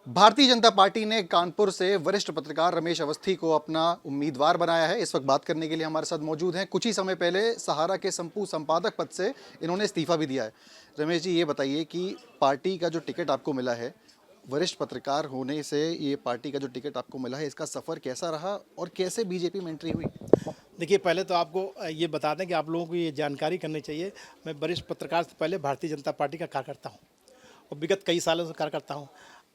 Bharatiya Janata party ने कानपुर से वरिष्ठ पत्रकार रमेश अवस्थी को अपना उम्मीदवार बनाया है। इस वक्त बात करने के लिए हमारे साथ मौजूद हैं। कुछ ही समय पहले सहारा के संपू संपादक पद से इन्होंने इस्तीफा भी दिया है। रमेश जी, ये बताइए कि पार्टी का जो टिकट आपको मिला है, वरिष्ठ पत्रकार होने से ये पार्टी का जो टिकट आपको मिला है, इसका सफ़र कैसा रहा और कैसे बीजेपी में एंट्री हुई? देखिए, पहले तो आपको ये बता दें कि आप लोगों को ये जानकारी करनी चाहिए। मैं वरिष्ठ पत्रकार से पहले भारतीय जनता पार्टी का कार्यकर्ता हूँ और विगत कई सालों से कार्यकर्ता हूँ।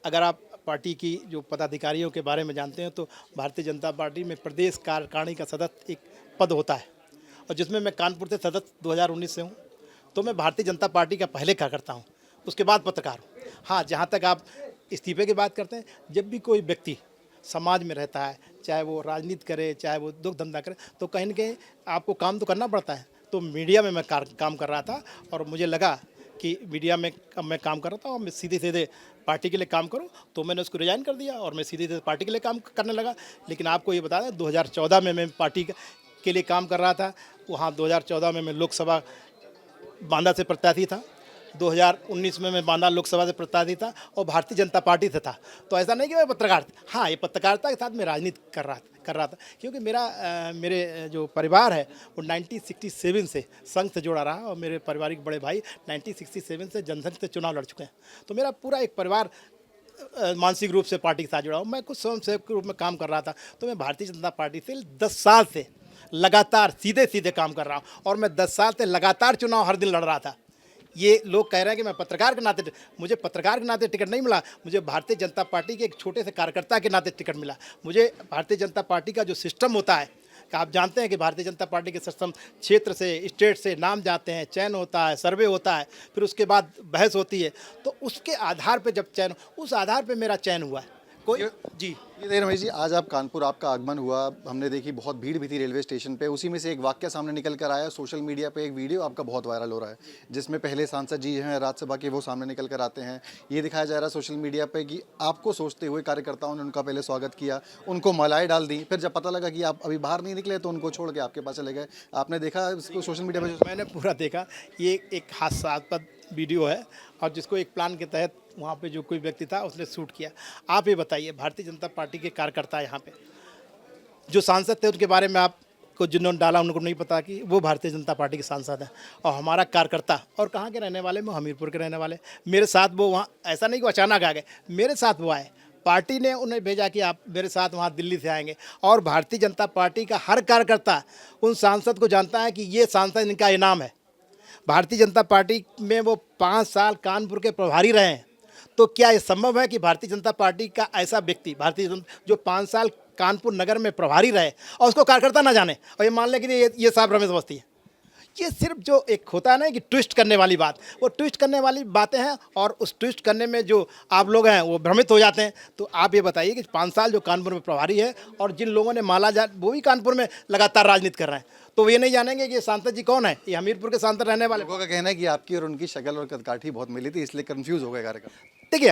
अगर आप पार्टी की जो पदाधिकारियों के बारे में जानते हैं तो भारतीय जनता पार्टी में प्रदेश कार्यकारिणी का सदस्य एक पद होता है और जिसमें मैं कानपुर से सदस्य 2019 से हूँ। तो मैं भारतीय जनता पार्टी का पहले कार्यकर्ता हूँ, उसके बाद पत्रकार हूँ। हाँ, जहाँ तक आप इस्तीफे की बात करते हैं, जब भी कोई व्यक्ति समाज में रहता है, चाहे वो राजनीति करे, चाहे वो दुख धंधा करे, तो कहीं न कहीं आपको काम तो करना पड़ता है। तो मीडिया में मैं काम कर रहा था और मुझे लगा कि मीडिया में अब मैं काम कर रहा था और मैं सीधे-सीधे पार्टी के लिए काम करूं, तो मैंने उसको रिज़ाइन कर दिया और मैं सीधे-सीधे पार्टी के लिए काम करने लगा। लेकिन आपको ये बता दें, 2014 में मैं पार्टी के लिए काम कर रहा था। वहाँ 2014 में मैं लोकसभा बांदा से प्रत्याशी था। 2019 में मैं बांदा लोकसभा से प्रत्याशी था और भारतीय जनता पार्टी से था। तो ऐसा नहीं कि मैं पत्रकार था। हाँ, ये पत्रकारिता के साथ मैं राजनीति कर रहा था क्योंकि मेरे जो परिवार है वो 1967 से संघ से जुड़ा रहा और मेरे पारिवारिक बड़े भाई 1967 से जनसंघ से चुनाव लड़ चुके हैं। तो मेरा पूरा एक परिवार मानसिक रूप से पार्टी के साथ जुड़ा हूँ। मैं कुछ स्वयंसेवक के रूप में काम कर रहा था। तो मैं भारतीय जनता पार्टी से 10 साल से लगातार सीधे काम कर रहा हूँ और मैं 10 साल से लगातार चुनाव हर दिन लड़ रहा था। ये लोग कह रहे हैं कि मैं पत्रकार के नाते, मुझे पत्रकार के नाते टिकट नहीं मिला, मुझे भारतीय जनता पार्टी के एक छोटे से कार्यकर्ता के नाते टिकट मिला। मुझे भारतीय जनता पार्टी का जो सिस्टम होता है, कि आप जानते हैं कि भारतीय जनता पार्टी के सिस्टम क्षेत्र से, स्टेट से नाम जाते हैं, चयन होता है, सर्वे होता है, फिर उसके बाद बहस होती है। तो उसके आधार पर जब चयन, उस आधार पर मेरा चयन हुआ है। कोई जी ये देखिए रमेश जी, आज आप कानपुर, आपका आगमन हुआ, हमने देखी, बहुत भीड़ भी थी रेलवे स्टेशन पे। उसी में से एक वाक्य सामने निकल कर आया। सोशल मीडिया पे एक वीडियो आपका बहुत वायरल हो रहा है जिसमें पहले सांसद जी हैं राज्यसभा के, वो सामने निकल कर आते हैं। ये दिखाया जा रहा है सोशल मीडिया पे कि आपको सोचते हुए कार्यकर्ताओं ने उनका पहले स्वागत किया, उनको मालाएं डाल दी, फिर जब पता लगा कि आप अभी बाहर नहीं निकले तो उनको छोड़ के आपके पास चले गए। आपने देखा इसको सोशल मीडिया पर? मैंने पूरा देखा। ये एक हास्यास्पद वीडियो है और जिसको एक प्लान के तहत वहाँ पे जो कोई व्यक्ति था उसने शूट किया। आप ये बताइए, भारतीय जनता पार्टी के कार्यकर्ता यहाँ पे जो सांसद थे उनके बारे में आपको जिन्होंने डाला उनको नहीं पता कि वो भारतीय जनता पार्टी के सांसद हैं। और हमारा कार्यकर्ता, और कहाँ के रहने वाले, वो हमीरपुर के रहने वाले, मेरे साथ वो वहाँ, ऐसा नहीं कि अचानक आ गए, मेरे साथ वो आए। पार्टी ने उन्हें भेजा कि आप मेरे साथ वहाँ दिल्ली से आएंगे और भारतीय जनता पार्टी का हर कार्यकर्ता उन सांसद को जानता है कि ये सांसद इनका इनाम है। भारतीय जनता पार्टी में वो 5 साल कानपुर के प्रभारी रहे हैं। तो क्या ये संभव है कि भारतीय जनता पार्टी का ऐसा व्यक्ति, भारतीय जनता जो 5 साल कानपुर नगर में प्रभारी रहे और उसको कार्यकर्ता ना जाने और ये मान ले कि ये साहब रमेश अवस्थी है? ये सिर्फ जो एक होता है ना कि ट्विस्ट करने वाली बात, वो ट्विस्ट करने वाली बातें हैं और उस ट्विस्ट करने में जो आप लोग हैं वो भ्रमित हो जाते हैं। तो आप ये बताइए कि 5 साल जो कानपुर में प्रभारी है और जिन लोगों ने माला जा, वो भी कानपुर में लगातार राजनीति कर रहे हैं, तो ये नहीं जानेंगे कि ये सांसद जी कौन है? ये हमीरपुर के सांसद रहने वाले। लोगों का कहना है कि आपकी और उनकी शक्ल और कदकाठी बहुत मिली थी, इसलिए कंफ्यूज हो गए कार्यकर्ता। देखिए,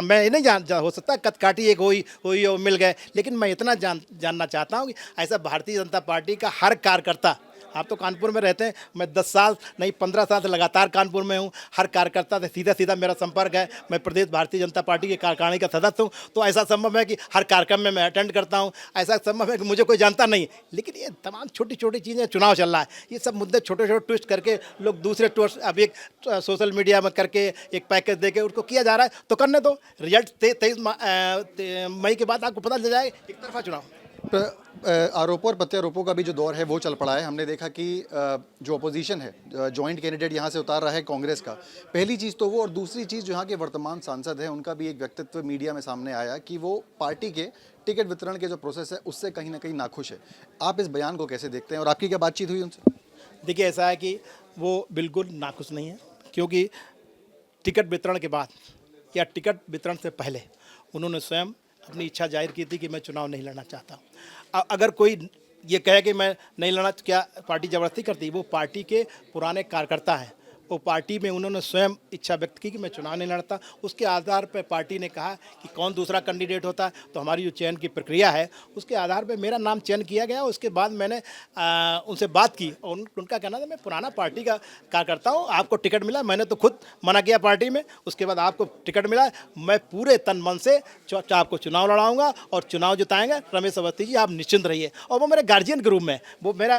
मैं ये नहीं हो सकता कदकाठी एक हुई और मिल गए, लेकिन मैं इतना जानना चाहता हूँ कि ऐसा भारतीय जनता पार्टी का हर कार्यकर्ता, आप तो कानपुर में रहते हैं, मैं 10 साल नहीं 15 साल से लगातार कानपुर में हूँ। हर कार्यकर्ता से सीधा मेरा संपर्क है। मैं प्रदेश भारतीय जनता पार्टी के कार्यकारिणी का सदस्य हूँ। तो ऐसा संभव है कि हर कार्यक्रम में मैं अटेंड करता हूँ, ऐसा संभव है कि मुझे कोई जानता नहीं। लेकिन ये तमाम छोटी छोटी चीज़ें, चुनाव चल रहा है, ये सब मुद्दे छोटे छोटे ट्विस्ट करके लोग दूसरे ट्विस्ट अब एक सोशल मीडिया में करके एक पैकेज दे के उसको किया जा रहा है। तो करने दो, रिजल्ट 23 मई के बाद आपको पता चल जाएगा। एक तरफा चुनाव। आरोपों और प्रत्यारोपों का भी जो दौर है वो चल पड़ा है। हमने देखा कि जो अपोजिशन है, जॉइंट कैंडिडेट यहाँ से उतार रहा है कांग्रेस का। पहली चीज़ तो वो, और दूसरी चीज़ जो यहाँ के वर्तमान सांसद हैं उनका भी एक व्यक्तित्व मीडिया में सामने आया कि वो पार्टी के टिकट वितरण के जो प्रोसेस है उससे कहीं ना कहीं नाखुश है। आप इस बयान को कैसे देखते हैं और आपकी क्या बातचीत हुई उनसे? देखिए, ऐसा है कि वो बिल्कुल नाखुश नहीं है, क्योंकि टिकट वितरण के बाद या टिकट वितरण से पहले उन्होंने स्वयं अपनी इच्छा जाहिर की थी कि मैं चुनाव नहीं लड़ना चाहता। अगर कोई ये कहे कि मैं नहीं लड़ना, क्या पार्टी ज़बरदस्ती करती? वो पार्टी के पुराने कार्यकर्ता हैं, वो पार्टी में उन्होंने स्वयं इच्छा व्यक्त की कि मैं चुनाव नहीं लड़ता। उसके आधार पर पार्टी ने कहा कि कौन दूसरा कैंडिडेट होता है, तो हमारी जो चयन की प्रक्रिया है उसके आधार पर मेरा नाम चयन किया गया। उसके बाद मैंने उनसे बात की और उनका कहना था मैं पुराना पार्टी का कार्यकर्ता हूँ, आपको टिकट मिला, मैंने तो खुद मना किया पार्टी में, उसके बाद आपको टिकट मिला, मैं पूरे तन मन से आपको चुनाव लड़ाऊंगा और चुनाव जिताएंगे। रमेश अवस्थी जी आप निश्चिंत रहिए। और वो मेरे गार्जियन के रूप में, वो मेरा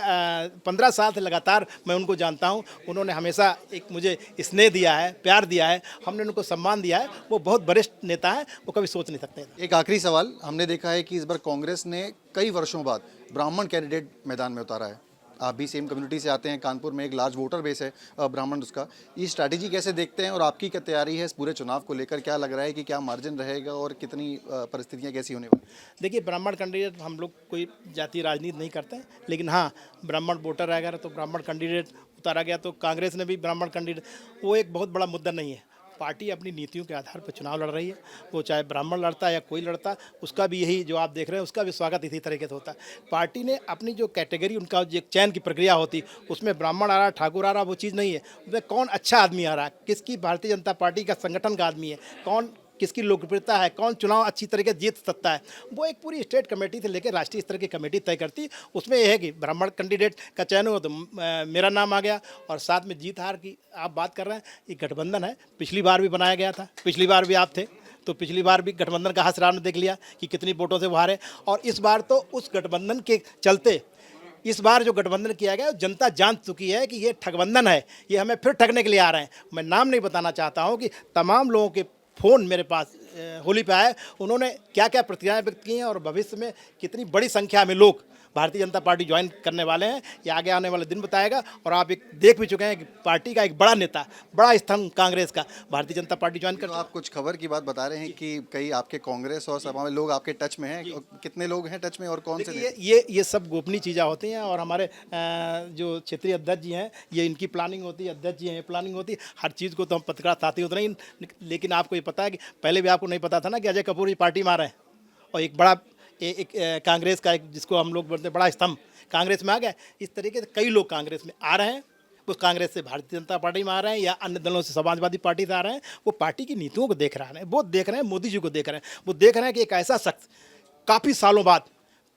15 साल से लगातार मैं उनको जानता हूँ, उन्होंने हमेशा एक मुझे स्नेह दिया है, प्यार दिया है, हमने उनको सम्मान दिया है। वो बहुत वरिष्ठ नेता हैं, वो कभी सोच नहीं सकते। एक आखिरी सवाल, हमने देखा है कि इस बार कांग्रेस ने कई वर्षों बाद ब्राह्मण कैंडिडेट मैदान में उतारा है। आप भी सेम कम्युनिटी से आते हैं, कानपुर में एक लार्ज वोटर बेस है ब्राह्मण, उसका ये स्ट्रैटेजी कैसे देखते हैं और आपकी क्या तैयारी है इस पूरे चुनाव को लेकर? क्या लग रहा है कि क्या मार्जिन रहेगा और कितनी परिस्थितियाँ कैसी होने वाली? देखिए, ब्राह्मण कैंडिडेट हम लोग कोई जातीय राजनीति नहीं करते हैं, लेकिन हाँ, ब्राह्मण वोटर अगर तो ब्राह्मण कैंडिडेट उतारा गया तो कांग्रेस ने भी ब्राह्मण कैंडिडेट, वो एक बहुत बड़ा मुद्दा नहीं है। पार्टी अपनी नीतियों के आधार पर चुनाव लड़ रही है, वो चाहे ब्राह्मण लड़ता है या कोई लड़ता, उसका भी यही जो आप देख रहे हैं उसका भी स्वागत इसी तरीके से होता है। पार्टी ने अपनी जो कैटेगरी, उनका जो चयन की प्रक्रिया होती, उसमें ब्राह्मण आ रहा, ठाकुर आ रहा, वो चीज़ नहीं है। वह कौन अच्छा आदमी आ रहा है, किसकी भारतीय जनता पार्टी का संगठन का आदमी है, कौन किसकी लोकप्रियता है, कौन चुनाव अच्छी तरीके से जीत सकता है, वो एक पूरी स्टेट कमेटी से लेकर राष्ट्रीय स्तर की कमेटी तय करती। उसमें यह है कि ब्राह्मण कैंडिडेट का चयन हुआ तो मेरा नाम आ गया, और साथ में जीत हार की आप बात कर रहे हैं, ये गठबंधन है, पिछली बार भी बनाया गया था, पिछली बार भी आप थे, तो पिछली बार भी गठबंधन का हासिल आपने देख लिया कि कितनी वोटों से वो हारे। और इस बार तो उस गठबंधन के चलते इस बार जो गठबंधन किया गया जनता जान चुकी है कि ये ठगबंधन है, ये हमें फिर ठगने के लिए आ रहे हैं। मैं नाम नहीं बताना चाहता हूँ कि तमाम लोगों के फ़ोन मेरे पास होली पे आए, उन्होंने क्या क्या प्रतिक्रियाएं व्यक्त की हैं और भविष्य में कितनी बड़ी संख्या में लोग भारतीय जनता पार्टी ज्वाइन करने वाले हैं, ये आगे आने वाले दिन बताएगा। और आप एक देख भी चुके हैं कि पार्टी का एक बड़ा नेता, बड़ा स्तंभ कांग्रेस का भारतीय जनता पार्टी ज्वाइन कर। तो आप कुछ खबर की बात बता रहे हैं कि कई आपके कांग्रेस और सभा में लोग आपके टच में हैं, कितने लोग हैं टच में और कौन से? ये सब गोपनीय चीज़ें होती हैं, और हमारे जो क्षेत्रीय अध्यक्ष जी हैं, ये इनकी प्लानिंग होती है, अध्यक्ष जी हैं, ये प्लानिंग होती है। हर चीज़ को तो हम पत्रकार साथी होते नहीं, लेकिन आपको ये पता है कि पहले भी आपको नहीं पता था ना कि अजय कपूर जी पार्टी में आ रहे हैं, और एक बड़ा एक कांग्रेस का एक जिसको हम लोग बोलते हैं बड़ा स्तंभ कांग्रेस में आ गया। इस तरीके से कई लोग कांग्रेस में आ रहे हैं, उस कांग्रेस से भारतीय जनता पार्टी में आ रहे हैं या अन्य दलों से समाजवादी पार्टी से आ रहे हैं। वो पार्टी की नीतियों को देख रहे हैं, वो देख रहे हैं मोदी जी को देख रहे हैं, वो देख रहे हैं कि एक ऐसा शख्स काफ़ी सालों बाद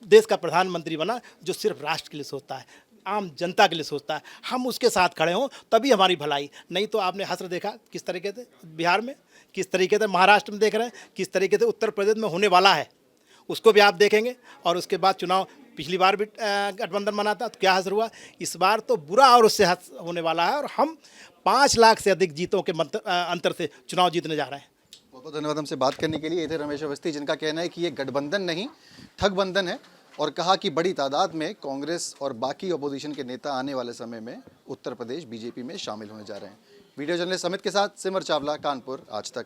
देश का प्रधानमंत्री बना जो सिर्फ राष्ट्र के लिए सोचता है, आम जनता के लिए सोचता है। हम उसके साथ खड़े हों तभी हमारी भलाई, नहीं तो आपने हश्र देखा किस तरीके से बिहार में, किस तरीके से महाराष्ट्र में देख रहे हैं, किस तरीके से उत्तर प्रदेश में होने वाला है, उसको भी आप देखेंगे। और उसके बाद चुनाव पिछली बार भी गठबंधन बना था तो क्या असर हुआ, इस बार तो बुरा और उससे होने वाला है, और हम 5 लाख से अधिक जीतों के अंतर से चुनाव जीतने जा रहे हैं। बहुत बहुत धन्यवाद हमसे बात करने के लिए। ये थे रमेश अवस्थी, जिनका कहना है कि ये गठबंधन नहीं ठगबंधन है, और कहा कि बड़ी तादाद में कांग्रेस और बाकी अपोजिशन के नेता आने वाले समय में उत्तर प्रदेश बीजेपी में शामिल होने जा रहे हैं। वीडियो जर्नलिस्ट अमित के साथ सिमर चावला, कानपुर आज तक।